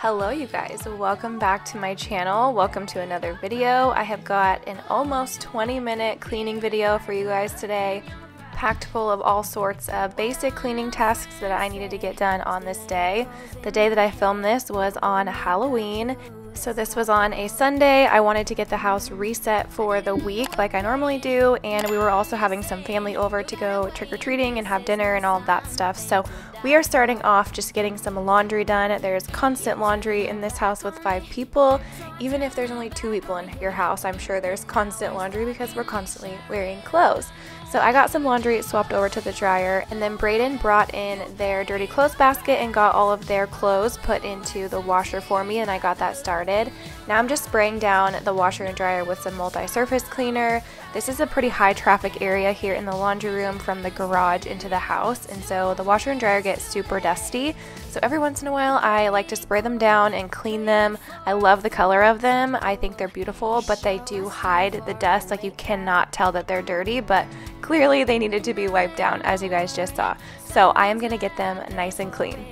Hello you guys, welcome back to my channel. Welcome to another video. I have got an almost 20-minute cleaning video for you guys today, packed full of all sorts of basic cleaning tasks that I needed to get done on this day. The day that I filmed this was on Halloween. So this was on a Sunday. I wanted to get the house reset for the week like I normally do, and we were also having some family over to go trick-or-treating and have dinner and all of that stuff. So we are starting off just getting some laundry done. There's constant laundry in this house with 5 people. Even if there's only 2 people in your house, I'm sure there's constant laundry because we're constantly wearing clothes. So I got some laundry swapped over to the dryer, and then Brayden brought in their dirty clothes basket and got all of their clothes put into the washer for me, and I got that started. Now I'm just spraying down the washer and dryer with some multi-surface cleaner. This is a pretty high traffic area here in the laundry room from the garage into the house, and so the washer and dryer get super dusty. So every once in a while I like to spray them down and clean them. I love the color of them. I think they're beautiful, but they do hide the dust. Like, you cannot tell that they're dirty, but clearly they needed to be wiped down, as you guys just saw. So I am gonna get them nice and clean.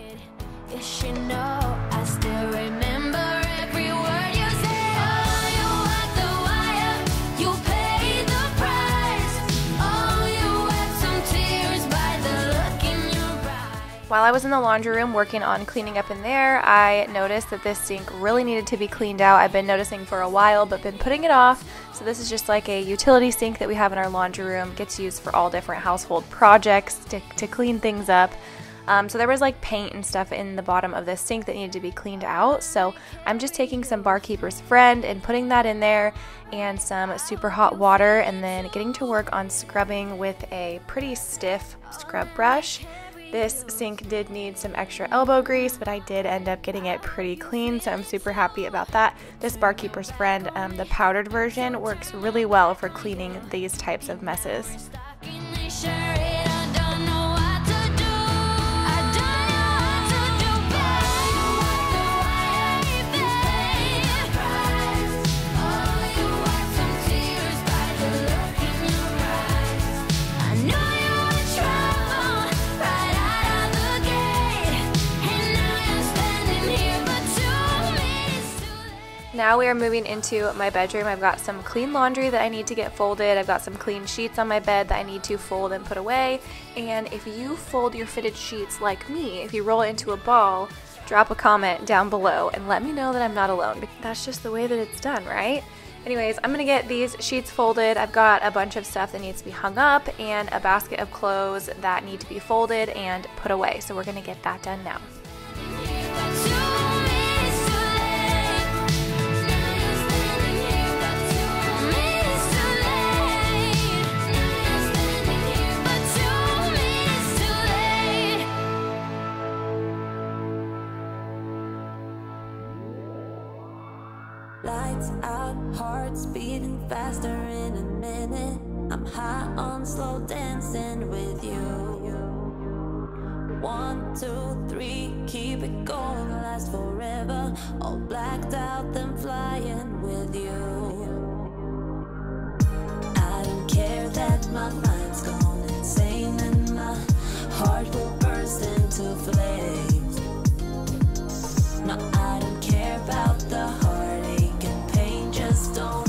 Yes, you know, I still remember every word you said. Oh, you walked the wire, you paid the price. Oh, you wept some tears by the look in your eyes. While I was in the laundry room working on cleaning up in there, I noticed that this sink really needed to be cleaned out. I've been noticing for a while, but been putting it off. So this is just like a utility sink that we have in our laundry room. It gets used for all different household projects to clean things up. So there was like paint and stuff in the bottom of this sink that needed to be cleaned out. So I'm just taking some Barkeeper's Friend and putting that in there and some super hot water, and then getting to work on scrubbing with a pretty stiff scrub brush. This sink did need some extra elbow grease, but I did end up getting it pretty clean, so I'm super happy about that. This Barkeeper's Friend, the powdered version, works really well for cleaning these types of messes. Now we are moving into my bedroom. I've got some clean laundry that I need to get folded. I've got some clean sheets on my bed that I need to fold and put away. And if you fold your fitted sheets like me, if you roll it into a ball, drop a comment down below and let me know that I'm not alone. That's just the way that it's done, right? Anyways, I'm gonna get these sheets folded. I've got a bunch of stuff that needs to be hung up and a basket of clothes that need to be folded and put away. So we're gonna get that done now. Lights out, hearts beating faster in a minute. I'm high on slow dancing with you. 1, 2, 3, keep it going, last forever. All blacked out, then flying with you. I don't care that my mind's gone insane and my heart will burst into flames. No, I don't care about the heartache and pain, just don't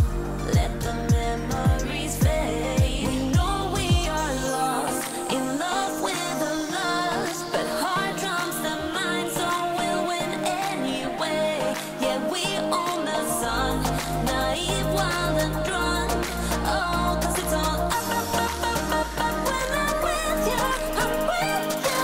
let the memories fade. We know we are lost, in love with the lust, but heart trumps the mind, so we'll win anyway. Yeah, we own the sun, naive, wild and drunk. Oh, 'cause it's all up, when I'm with you, I'm with you.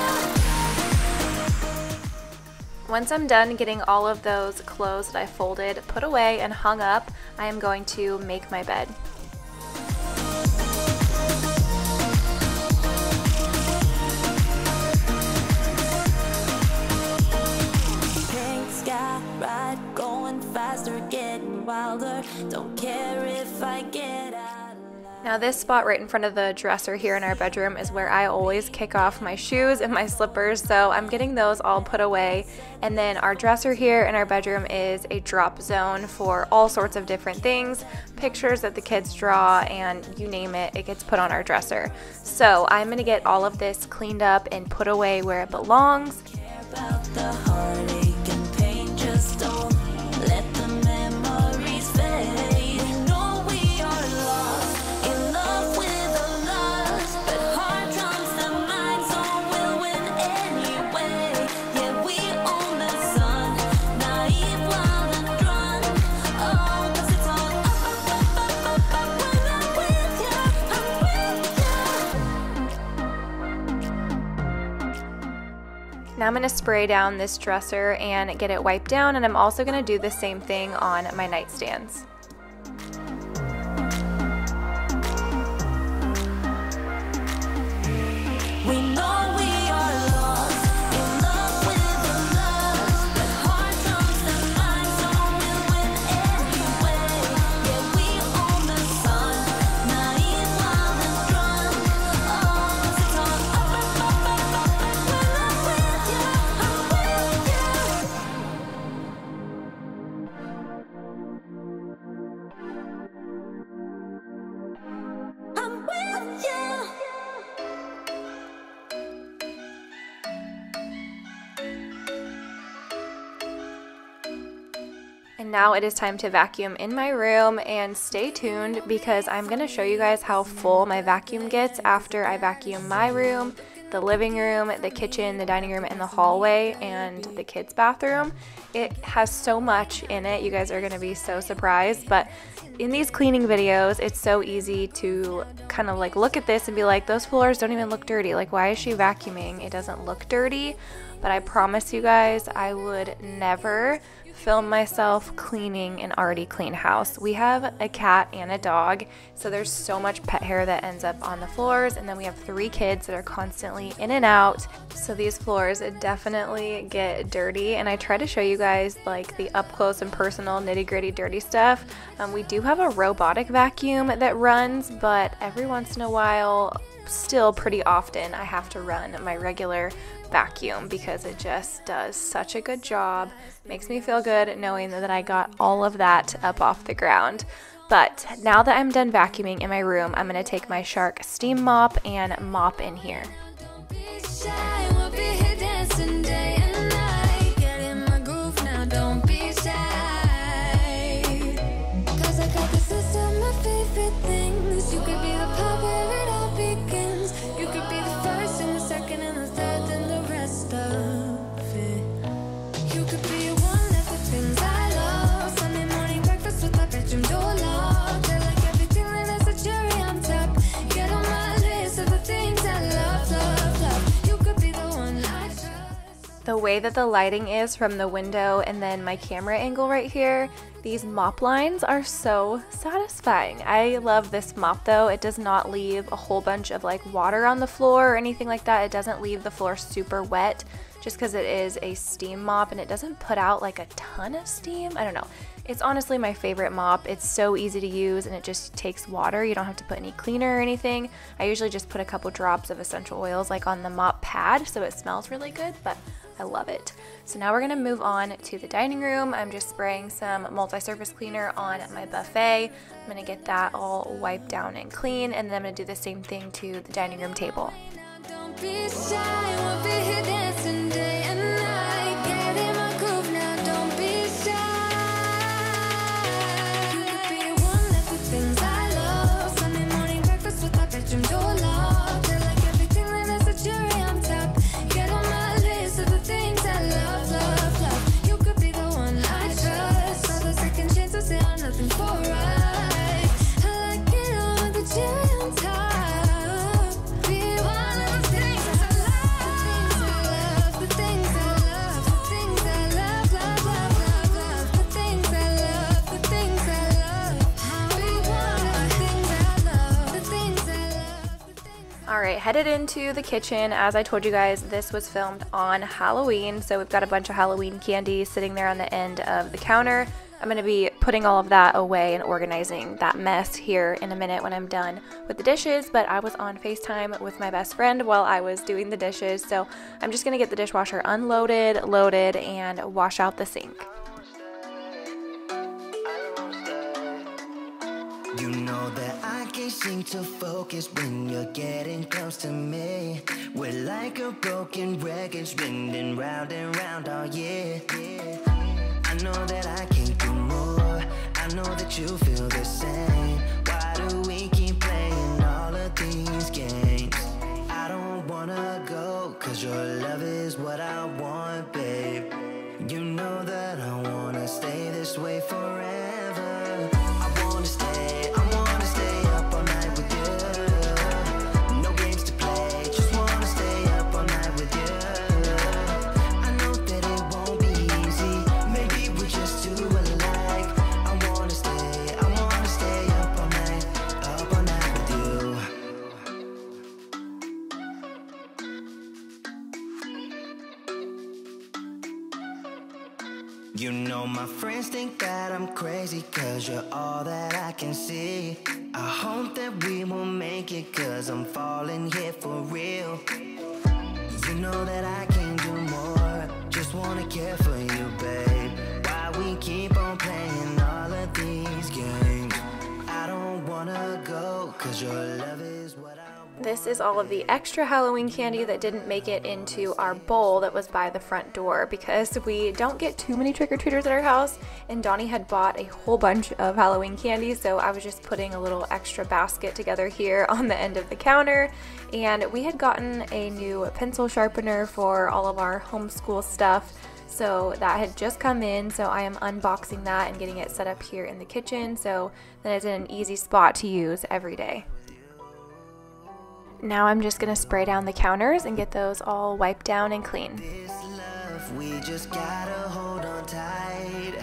Once I'm done getting all of those clothes that I folded, put away, and hung up, I am going to make my bed. Pink sky ride, going faster, getting wilder. Don't care if I get out. Now this spot right in front of the dresser here in our bedroom is where I always kick off my shoes and my slippers, so I'm getting those all put away. And then our dresser here in our bedroom is a drop zone for all sorts of different things, pictures that the kids draw, and you name it, it gets put on our dresser. So I'm gonna get all of this cleaned up and put away where it belongs. About the heartache and pain, just I'm going to spray down this dresser and get it wiped down, and I'm also going to do the same thing on my nightstands. We know we are lost in love with the lust, but heart comes and minds only win anyway. Yeah, we own the sun, naive, wild and drunk. Oh, it's on up, when I'm with you, I'm with you. I'm with you. And now it is time to vacuum in my room, and stay tuned because I'm going to show you guys how full my vacuum gets after I vacuum my room, the living room, the kitchen, the dining room, and the hallway, and the kids' bathroom. It has so much in it. You guys are going to be so surprised, but in these cleaning videos, it's so easy to kind of like look at this and be like, those floors don't even look dirty. Like, why is she vacuuming? It doesn't look dirty. But I promise you guys, I would never film myself cleaning an already clean house. We have a cat and a dog, so there's so much pet hair that ends up on the floors, and then we have 3 kids that are constantly in and out, so these floors definitely get dirty. And I try to show you guys like the up close and personal nitty-gritty dirty stuff. We do have a robotic vacuum that runs, but every once in a while, still pretty often, I have to run my regular vacuum because it just does such a good job. Makes me feel good knowing that I got all of that up off the ground. But now that I'm done vacuuming in my room, I'm going to take my Shark steam mop and mop in here. Be shy, we'll be here dancing day and night. Get in my groove now, don't be shy. 'Cause I got this list of my favorite things. You could be the part where it all begins. You could be the first and the second and the third and the rest of it. You could be one of the things I love. Sunday morning breakfast with my bedroom door locked. I like everything that has a cherry on top. Get on my list of the things I love, love, love. You could be the one I trust. The way that the lighting is from the window and then my camera angle right here, these mop lines are so satisfying. I love this mop though. It does not leave a whole bunch of like water on the floor or anything like that. It doesn't leave the floor super wet just because it is a steam mop, and it doesn't put out like a ton of steam. I don't know. It's honestly my favorite mop. It's so easy to use and it just takes water. You don't have to put any cleaner or anything. I usually just put a couple drops of essential oils like on the mop pad so it smells really good, but I love it. So now we're going to move on to the dining room. I'm just spraying some multi-surface cleaner on my buffet. I'm going to get that all wiped down and clean, and then I'm going to do the same thing to the dining room table. Don't be shy, we'll be here dancing day and night. Get in my groove now, don't be shy. You could be one of the things I love. Sunday morning breakfast with my bedroom door locked. I like everything that has a cherry on top. Get on my list of the things I love, love, love. You could be the one I trust. All the second chances, they are nothing for right. I like it all with the cherry on top. Be one of the things I love, the things I love, the things I love, love, love, love, love, the things I love, the things I love. How we want the things I love, the things I love, the things. Alright, headed into the kitchen. As I told you guys, this was filmed on Halloween, so we've got a bunch of Halloween candy sitting there on the end of the counter. I'm going to be putting all of that away and organizing that mess here in a minute when I'm done with the dishes, but I was on FaceTime with my best friend while I was doing the dishes, so I'm just going to get the dishwasher unloaded, loaded, and wash out the sink. You know that I can't seem to focus when you're getting close to me. We're like a broken record spinning round and round all year. I know that I can't do more. I know that you feel the same. Why do we keep playing all of these games? I don't wanna go, 'cause your love is what I want, babe. You know that I wanna stay this way forever. I wanna stay up all night with you. No games to play, just wanna stay up all night with you. You know my friends think that I'm crazy, cause you're all that I can see. I hope that we will make it, cause I'm falling here for real. You know that I can do more, just wanna care for you, babe. Why we keep on playing all of these games? I don't wanna go, cause your love is what I want. This is all of the extra Halloween candy that didn't make it into our bowl that was by the front door, because we don't get too many trick-or-treaters at our house, and Donnie had bought a whole bunch of Halloween candy, so I was just putting a little extra basket together here on the end of the counter. And we had gotten a new pencil sharpener for all of our homeschool stuff, so that had just come in, so I am unboxing that and getting it set up here in the kitchen so that it's in an easy spot to use every day. Now I'm just going to spray down the counters and get those all wiped down and clean. This love, we just gotta hold on tight,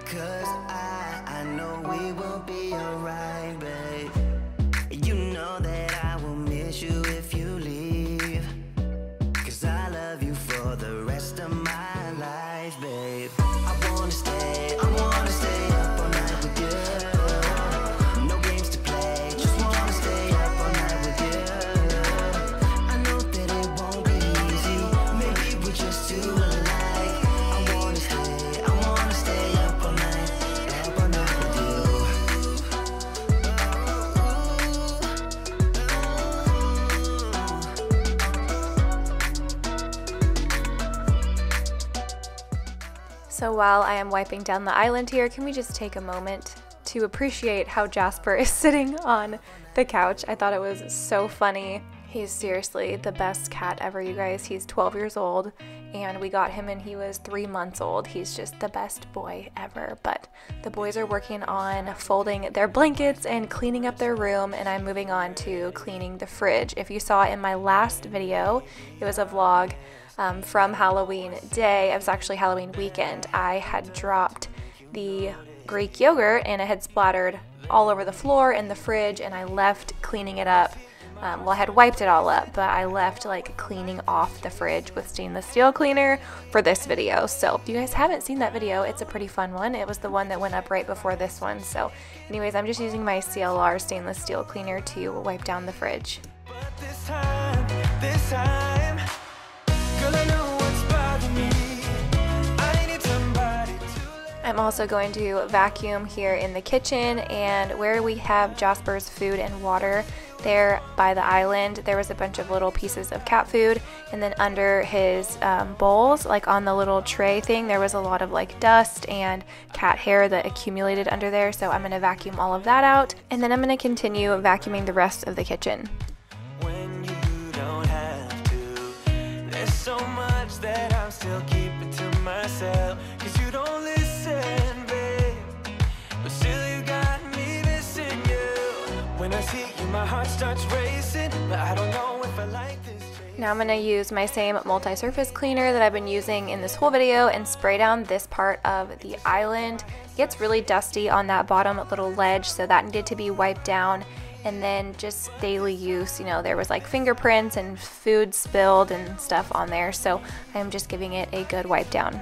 cause I know we will be alright, babe. You know that I will miss you if you leave, cause I love you for the rest of my life, babe. I wanna stay up all night with you. No games to play, just wanna stay up all night with you. I know that it won't be easy, maybe we're just too alike. I wanna stay up all night with you. So while I am wiping down the island here, can we just take a moment to appreciate how Jasper is sitting on the couch? I thought it was so funny. He's seriously the best cat ever, you guys. He's 12 years old, and we got him when he was 3 months old. He's just the best boy ever. But the boys are working on folding their blankets and cleaning up their room, and I'm moving on to cleaning the fridge. If you saw in my last video, it was a vlog from Halloween day. It was actually Halloween weekend. I had dropped the Greek yogurt and it had splattered all over the floor in the fridge, and I left cleaning it up. Well, I had wiped it all up, but I left like cleaning off the fridge with stainless steel cleaner for this video. So if you guys haven't seen that video, it's a pretty fun one. It was the one that went up right before this one. So anyways, I'm just using my CLR stainless steel cleaner to wipe down the fridge. But this time, girl, I know what's bothering me. I need somebody to... I'm also going to vacuum here in the kitchen, and where we have Jasper's food and water there by the island, there was a bunch of little pieces of cat food, and then under his bowls, like on the little tray thing, there was a lot of like dust and cat hair that accumulated under there, so I'm going to vacuum all of that out, and then I'm going to continue vacuuming the rest of the kitchen. When you don't have to, there's so much that I'm still keeping to myself, cause you don't listen, babe, but still you got me missing you. When I see you, my heart starts racing, but I don't know if I like this. Now I'm going to use my same multi-surface cleaner that I've been using in this whole video and spray down this part of the island. It gets really dusty on that bottom little ledge, so that needed to be wiped down. And then just daily use, you know, there was like fingerprints and food spilled and stuff on there, so I'm just giving it a good wipe down.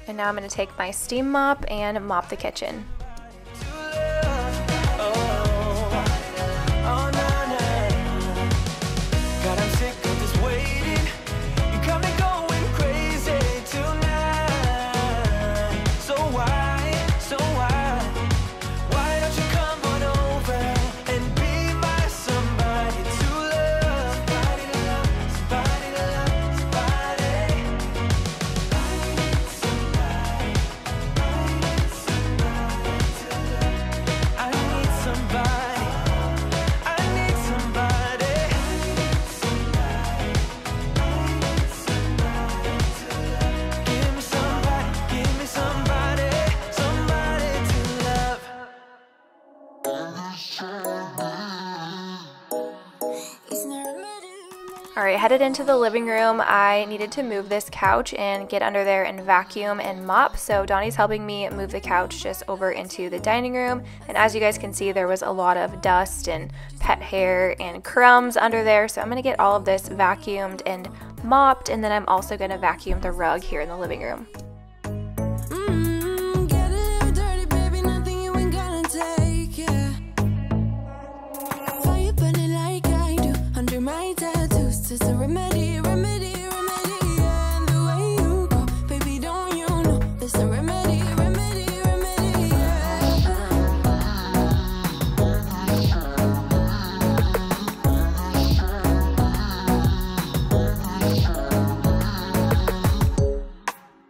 And now I'm going to take my steam mop and mop the kitchen. Alright, headed into the living room. I needed to move this couch and get under there and vacuum and mop, so Donnie's helping me move the couch just over into the dining room, and as you guys can see, there was a lot of dust and pet hair and crumbs under there, so I'm going to get all of this vacuumed and mopped, and then I'm also going to vacuum the rug here in the living room. Get a little dirty, baby, nothing you ain't gonna take, yeah. Fire burning like I do under my tattoos. It's a remedy, remedy, remedy, yeah. And the way you go, baby, don't you know? It's a remedy, remedy, remedy, yeah.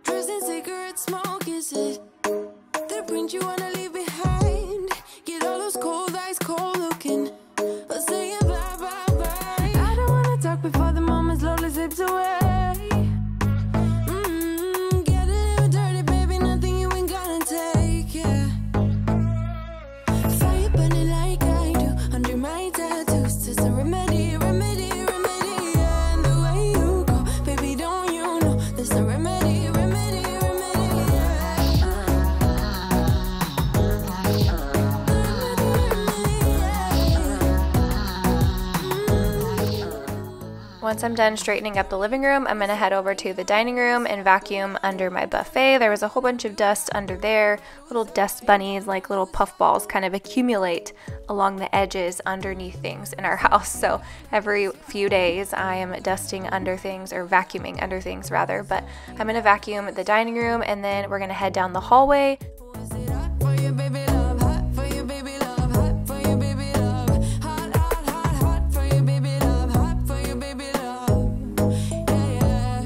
Drugs and cigarette smoke, is it? The print you wanna leave behind. Get all those cold eyes cold looking. But say it bye bye bye. I don't wanna talk before the moment slowly slips away. Get a little dirty, baby, nothing you ain't gonna take, yeah. Fire burning like I do under my tattoos. It's a remedy, remedy, remedy, yeah. And the way you go, baby, don't you know? There's a remedy, remedy, remedy, yeah. Once I'm done straightening up the living room, I'm going to head over to the dining room and vacuum under my buffet. There was a whole bunch of dust under there. Little dust bunnies, like little puff balls, kind of accumulate along the edges underneath things in our house. So every few days I am dusting under things, or vacuuming under things rather. But I'm going to vacuum the dining room, and then we're going to head down the hallway. Was it hot for you, baby love? Hot for you, baby love? Hot for you, baby love? Hot, hot, hot, hot for you, baby love? Hot for you, baby love? Yeah, yeah.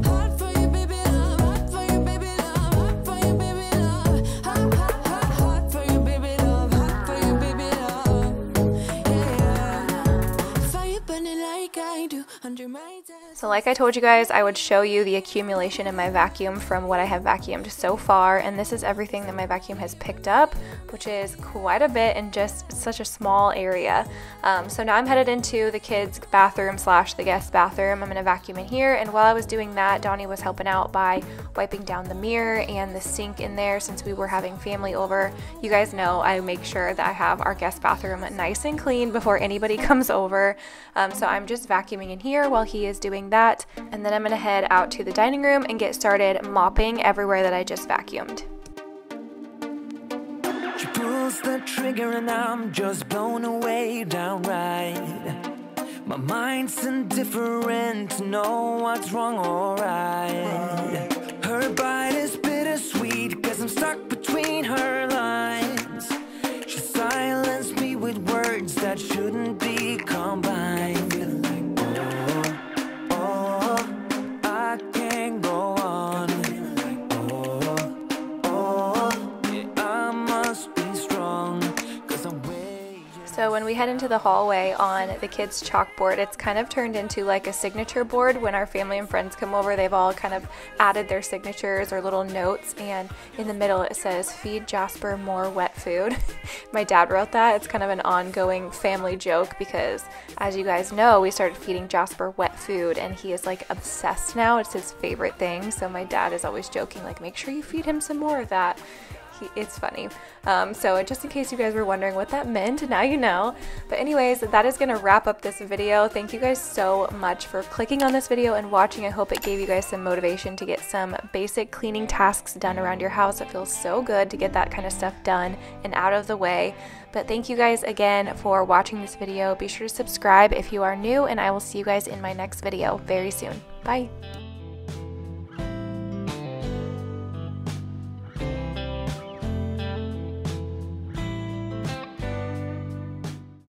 Hot for you, baby love? Hot for you, baby love? Hot for you, baby love? Hot, hot, hot, hot for you, baby love? Hot for you, baby love? Yeah, yeah. Fire burning like I do under my tattoo. So like I told you guys, I would show you the accumulation in my vacuum from what I have vacuumed so far, and this is everything that my vacuum has picked up, which is quite a bit in just such a small area. So now I'm headed into the kids' bathroom / the guest bathroom. I'm going to vacuum in here, and while I was doing that, Donnie was helping out by wiping down the mirror and the sink in there since we were having family over. You guys know I make sure that I have our guest bathroom nice and clean before anybody comes over. So I'm just vacuuming in here while he is doing that, and then I'm going to head out to the dining room and get started mopping everywhere that I just vacuumed. She pulls the trigger and I'm just blown away downright. My mind's indifferent to know what's wrong or right. Her bite is bittersweet, cause I'm stuck between her lines. She silenced me with words that shouldn't be combined. I can't go on. Yeah, I must be strong, cause I'm way. So when we head into the hallway on the kids' chalkboard, it's kind of turned into like a signature board. When our family and friends come over, they've all kind of added their signatures or little notes, and in the middle it says, "Feed Jasper more wet food." My dad wrote that. It's kind of an ongoing family joke because, as you guys know, we started feeding Jasper wet food and he is like obsessed now. It's his favorite thing. So my dad is always joking, like, make sure you feed him some more of that. It's funny. So just in case you guys were wondering what that meant, now you know. But anyways, that is going to wrap up this video. Thank you guys so much for clicking on this video and watching. I hope it gave you guys some motivation to get some basic cleaning tasks done around your house. It feels so good to get that kind of stuff done and out of the way. But thank you guys again for watching this video. Be sure to subscribe if you are new, and I will see you guys in my next video very soon. Bye!